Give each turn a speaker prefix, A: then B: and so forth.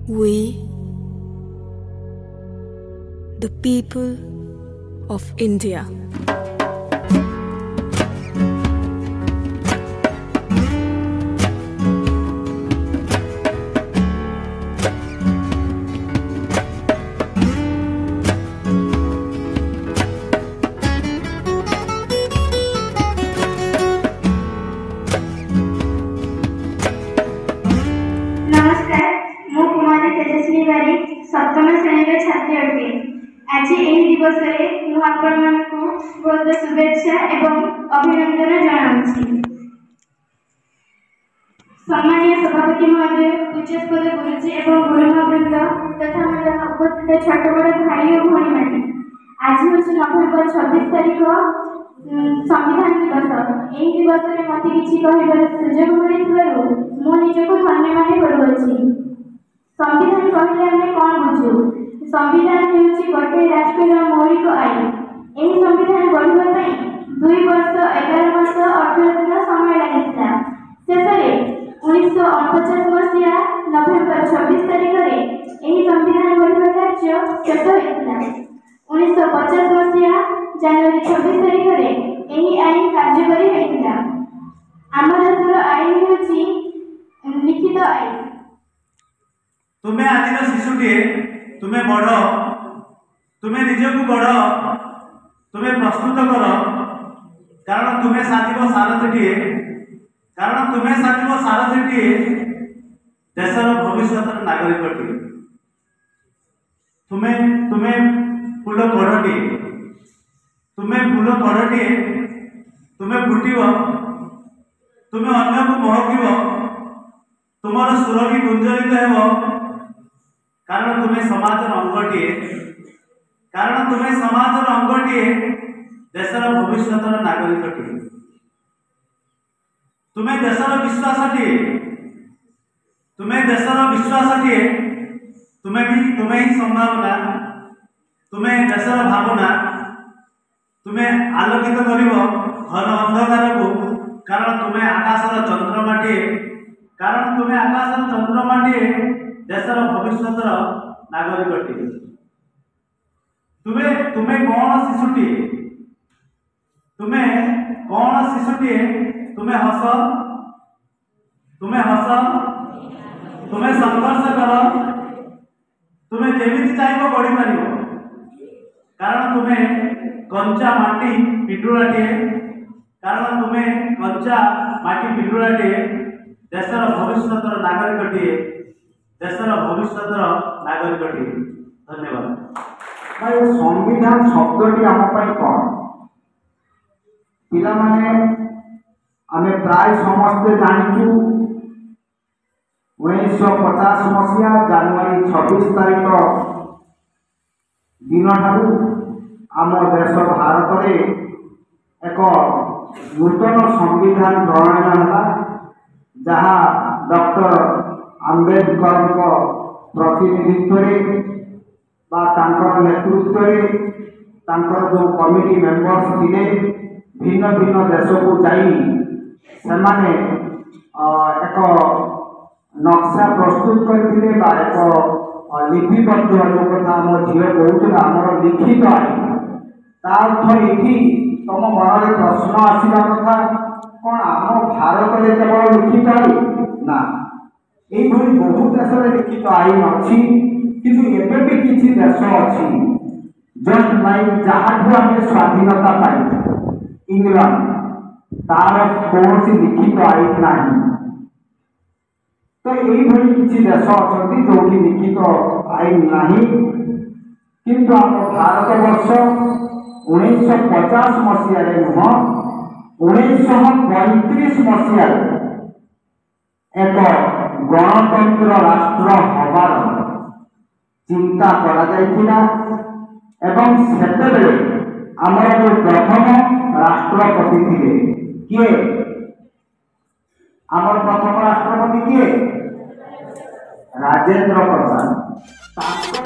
A: We, the people of India.
B: सप्तम श्रेणी छात्री अटे। आज यही दिवस में बहुत शुभेच्छा एवं अभिनंदन जनाऊँगी। सम्मानीय सभापति महोदय, पूज्यपद गुरुजी एवं गुरुमावृंद तथा उपस्थित छोट बड़ भाई और भौणी मैंने, आज हूँ नवेम्बर 26 तारीख संविधान दिवस। यही दिवस में मत किसी कहबार सुजोग मिलू मु निजक धन्य मान करुँच। संविधान कहले आम कौन बुझू? संविधान होउछि गोटे राष्ट्र मौलिक आईन। यही संविधान गढ़ा 2 वर्ष 11 मास 18 दिन समय लगी। शेष में 1949 मसीहा नवेम्बर 26 तारीख में यही संविधान गढ़ा कार्य शेष होता। 1950 मसीहा जनवरी 26 तारीख में यही आईन कार्यकारी होता। आम देशर आईन होउछि लिखित आईन।
C: तुम्हें आज शिशुटे तुम्हें बढ़, तुम्हें निजक बढ़, तुम्हें प्रस्तुत कर, कारण तुम्हें साजिब सारथीटे, कारण तुम्हें साजिब सारथीटे देशर भविष्य नागरिकटे। तुम्हें तुम्हें फूल कढ़टे, तुम्हें फूल कढ़टे, तुम्हें फुटब, तुम्हें अन्य को महकब, तुमर सुर भी गुंजरित हेब, कारण तुम्हें समाज अंगटे, कारण तुम्हें समाज अंगटे देशर भविष्य नागरिकटे। तुम्हें देशर विश्वासटे, तुम्हें देशर विश्वासटे, तुम्हें ही संभावना, तुम्हें देशर भावना, तुम्हें आलोकित कर घन अंधकार को, कारण तुम्हें आकाशर चंद्रमाटे, कारण तुम्हें आकाशर चंद्रमाटे देशर भविष्य नागरिकटे। तुम्हें कौन शिशुटे, तुम्हें कौन शिशुटे, तुम्हें हस, तुम्हें हस, तुम्हें संघर्ष कर, तुम्हें जमी चाहिए बढ़ी पार, कारण तुम्हें कंचा माटी पिंडुलाटे, कारण तुम्हें कंचा माटी पिंडुलाटे देशर भविष्य नागरिकटे, देशर भविष्य नागरिकटे। धन्यवाद।
D: भाई संविधान शब्दटी आम कौन पिला माने आम प्राय समस्ते जाचु 1950 मसीहा जनवरी 26 तारीख दिन ठारू आम देश भारत में एक नूतन संविधान प्रणयन है, जहाँ डॉक्टर आंबेडकर प्रतिनिधित्व नेतृत्व जो कमिटी मेंबर्स थे भिन्न भिन्न देश को जाने एक नक्शा प्रस्तुत करते एक लिपिबद्ध जो कथा आम झील कहूला आमर लिखित आईन तार्थ ये तुम मन में प्रश्न आसवा कथा कौन आम भारत में केवल लिखित आईन ना यही बहुत देश में लिखित आईन अच्छी किंतु एवं भी किसी देश अच्छी जस्ट लाइक जहाँ आम स्वाधीनता पाई इंग्लैंड तार कौन सी लिखित आईन ना तो यही किसी देश अच्छा जो कि लिखित आईन ना किंतु आम भारत वर्ष 1950 मसीह नुह 1935 मसीह एक गणतंत्र राष्ट्र हबार चिंता करा जाइथिला एवं सेतेबेले आमर जो प्रथम राष्ट्रपति थे किए आमर प्रथम राष्ट्रपति किए राजेंद्र प्रसाद।